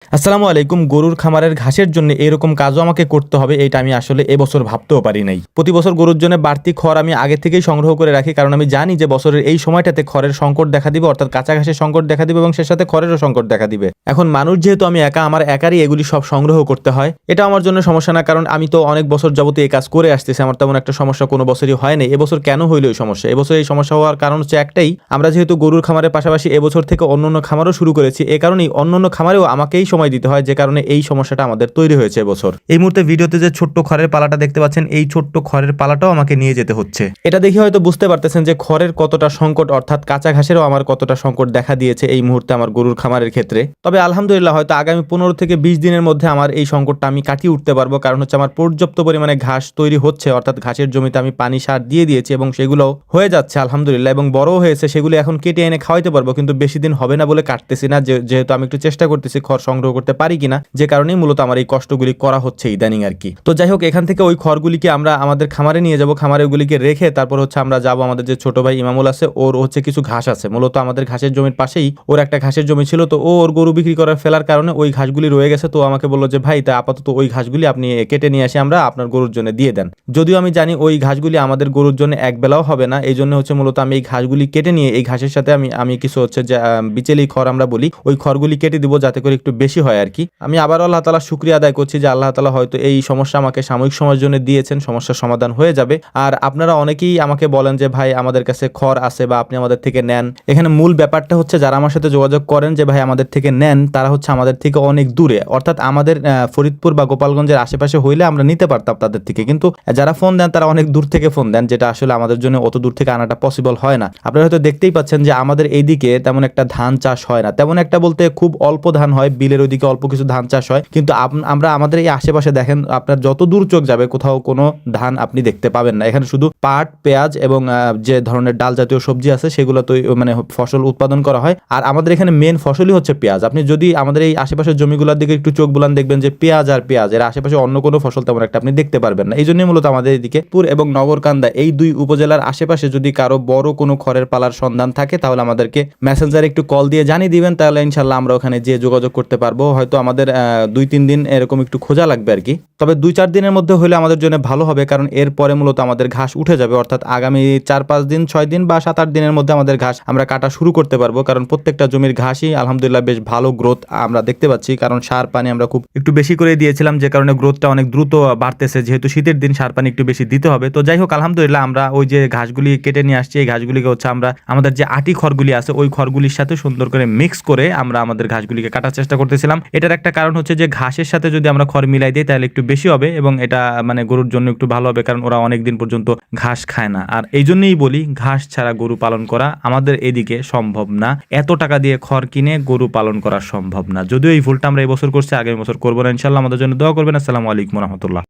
আসসালামু আলাইকুম। গরুর খামারের ঘাসের জন্য এরকম কাজও আমাকে করতে হবে, এটা আমি আসলে এবছর ভাবতেও পারি নাই। প্রতি বছর গরুর জন্য বাড়তি খড় আমি আগে থেকেই সংগ্রহ করে রাখি, কারণ আমি জানি যে বছরের এই সময়টাতে খড়ের সংকট দেখা দিবে, অর্থাৎ কাঁচা ঘাসের সংকট দেখা দিবে এবং সে সাথে খড়েরও সংকট দেখা দিবে। এখন মানুষ যেহেতু আমি একা, আমার একারই এগুলি সব সংগ্রহ করতে হয়। এটা আমার জন্য সমস্যা না, কারণ আমি তো অনেক বছর যাবতীয় এই কাজ করে আসতেছি। আমার তেমন একটা সমস্যা কোনো বছরই হয় নাই। এবছর কেন হইল এই সমস্যা? এবছর এই সমস্যা হওয়ার কারণ হচ্ছে একটাই, আমরা যেহেতু গরুর খামারের পাশাপাশি এবছর থেকে অন্যান্য খামারও শুরু করেছি। এ কারণেই অন্যান্য খামারেও আমাকেই সময় দিতে হয়, যে কারণে এই সমস্যাটা আমাদের তৈরি হয়েছে এবছর। এই মুহূর্তে ভিডিওতে যে ছোট্ট খড়ের পালাটা দেখতে পাচ্ছেন, এই ছোট্ট খড়ের পালাটাও আমাকে নিয়ে যেতে হচ্ছে। এটা দেখে হয়তো বুঝতে পারতেছেন যে খড়ের কতটা সংকট, অর্থাৎ কাঁচা ঘাসেরও আমার কতটা সংকট দেখা দিয়েছে এই মুহূর্তে আমার গরুর খামারের ক্ষেত্রে। তবে আলহামদুলিল্লাহ হয়তো আগামী 15 থেকে 20 দিনের মধ্যে আমার এই সংকটটা আমি কাটিয়ে উঠতে পারবো, কারণ হচ্ছে আমার পর্যাপ্ত পরিমাণে ঘাস তৈরি হচ্ছে, অর্থাৎ ঘাসের জমিতে আমি পানি সার দিয়ে দিয়েছি এবং সেগুলো হয়ে যাচ্ছে আলহামদুলিল্লাহ, এবং বড়ও হয়েছে। সেগুলো এখন কেটে এনে খাওয়াইতে পারবো, কিন্তু বেশি দিন হবে না বলে কাটতেছি না, যেহেতু আমি একটু চেষ্টা করতেছি খড় সংগ্রহ করতে পারি কিনা, যে কারণেই মূলত আমার এই কষ্টগুলি করা হচ্ছে ইদানিং আর কি। তো যাই হোক, এখান থেকে ওই খড়গুলিকে আমরা আমাদের খামারে নিয়ে যাব, খামারে ওগুলিকে রেখে তারপর হচ্ছে আমরা যাব, আমাদের যে ছোট ভাই ইমামুল আছে, ওর হচ্ছে কিছু ঘাস আছে মূলত আমাদের ঘাসের জমির পাশেই। ওর একটা ঘাসের জমি ছিল, তো ওর গরু বিক্রি করার ফেলার কারণে ওই ঘাসগুলি রয়ে গেছে। তো আমাকে বললো যে ভাই, তা আপাতত ওই ঘাসগুলি আপনি কেটে নিয়ে আসি, আমরা আপনার গরুর জন্য দিয়ে দেন। যদিও আমি জানি ওই ঘাসগুলি আমাদের গরুর জন্য এক বেলাও হবে না, এই জন্য হচ্ছে মূলত আমি এই ঘাসগুলি কেটে নিয়ে এই ঘাসের সাথে আমি কিছু হচ্ছে যে বিচেলি খড় আমরা বলি, ওই খড়গুলি কেটে দিব যাতে করে একটু বেশি হয় আর কি। আমি আবারও আল্লাহ তাআলা শুকরিয়া আদায় করছি যে আল্লাহ তাআলা হয়তো এই সমস্যা আমাকে সাময়িক সময়ের জন্য দিয়েছেন, সমস্যার সমাধান হয়ে যাবে। আর আপনারা অনেকেই আমাকে বলেন যে ভাই আমাদের কাছে খড় আছে বা আপনি আমাদের থেকে নেন। এখানে মূল ব্যাপারটা হচ্ছে, যারা আমার সাথে যোগাযোগ করেন যে ভাই আমাদের থেকে নেন, তারা হচ্ছে আমাদের থেকে অনেক দূরে, অর্থাৎ আমাদের ফরিদপুর বা গোপালগঞ্জের আশেপাশে হইলে আমরা নিতে পারতাম তাদের থেকে, কিন্তু যারা ফোন দেন তারা অনেক দূর থেকে ফোন দেন, যেটা আসলে আমাদের জন্য অত দূর থেকে আনাটা পসিবল হয় না। আপনারা হয়তো দেখতেই পাচ্ছেন যে আমাদের এইদিকে তেমন একটা ধান চাষ হয় না, তেমন একটা বলতে খুব অল্প ধান হয়, বিলের ওইদিকে অল্প কিছু ধান চাষ হয়, কিন্তু আমরা আমাদের এই আশেপাশে দেখেন, আপনার যত দূর চোখ যাবে কোথাও কোনো ধান আপনি দেখতে পাবেন না। এখানে শুধু পাট, পেঁয়াজ এবং যে ধরনের ডাল জাতীয় সবজি আছে সেগুলো তো মানে ফসল উৎপাদন করা হয়। আর আমাদের এখানে মেন ফসলই হচ্ছে পেঁয়াজ। আপনি যদি আমাদের এই আশেপাশের জমিগুলোর দিকে একটু চোখ বুলান, দেখবেন যে পেঁয়াজ আর পেঁয়াজ, এর আশেপাশে অন্য কোনো ফসল তেমন একটা আপনি দেখতে পারবেন না। এই জন্যই মূলত আমাদের এদিকে পুর এবং নগরকান্দা এই দুই উপজেলার আশেপাশে যদি কারো বড় কোনো খড়ের পালার সন্ধান থাকে, তাহলে আমাদেরকে মেসেঞ্জারে একটু কল দিয়ে জানিয়ে দিবেন, তাহলে ইনশাল্লাহ আমরা ওখানে যে যোগাযোগ করতে পারবো। হয়তো আমাদের 2-3 দিন এরকম একটু খোঁজা লাগবে আর কি, তবে 2-4 দিনের মধ্যে হলে আমাদের জন্য ভালো হবে, কারণ এরপরে মূলত আমাদের ঘাস উঠে যাবে, অর্থাৎ আগামী 4-5 দিন, 6 দিন বা 7-8 দিনের মধ্যে আমাদের ঘাস আমরা কাটা শুরু করতে পারবো, কারণ প্রত্যেকটা জমির ঘাসই আলহামদুলিল্লাহ বেশ ভালো গ্রোথ আমরা দেখতে পাচ্ছি, কারণ সার পানি আমরা খুব একটু বেশি করে দিয়েছিলাম, যে কারণে গ্রোথটা অনেক দ্রুত বাড়তেছে, যেহেতু শীতের দিন সার পানি একটু বেশি দিতে হবে। তো যাই হোক, আলহামদুলিল্লাহ আমরা ওই যে ঘাসগুলি কেটে নিয়ে আসছি, এই ঘাসগুলিকে হচ্ছে আমরা আমাদের যে আটি খড়গুলি আছে ওই খড়গুলির সাথে সুন্দর করে মিক্স করে আমরা আমাদের ঘাসগুলিকে কাটার চেষ্টা করতেছিলাম। এটার একটা কারণ হচ্ছে যে ঘাসের সাথে যদি আমরা খড় মিলাই দিই তাহলে একটু বেশি হবে, এবং এটা মানে গরুর জন্য একটু ভালো হবে, কারণ ওরা অনেক দিন পর্যন্ত ঘাস খায় না। আর এই জন্যই বলি, ঘাস ছাড়া গরু পালন করা আমাদের এদিকে সম্ভব না। এত টাকা দিয়ে খড় কিনে গরু পালন করা সম্ভব না। যদিও এই ভুলটা আমরা এই বছর করছি, আগামী বছর করবো না ইনশাল্লাহ। আমাদের জন্য দোয়া করবেন। আসসালামু আলাইকুম রহমতুল্লাহ।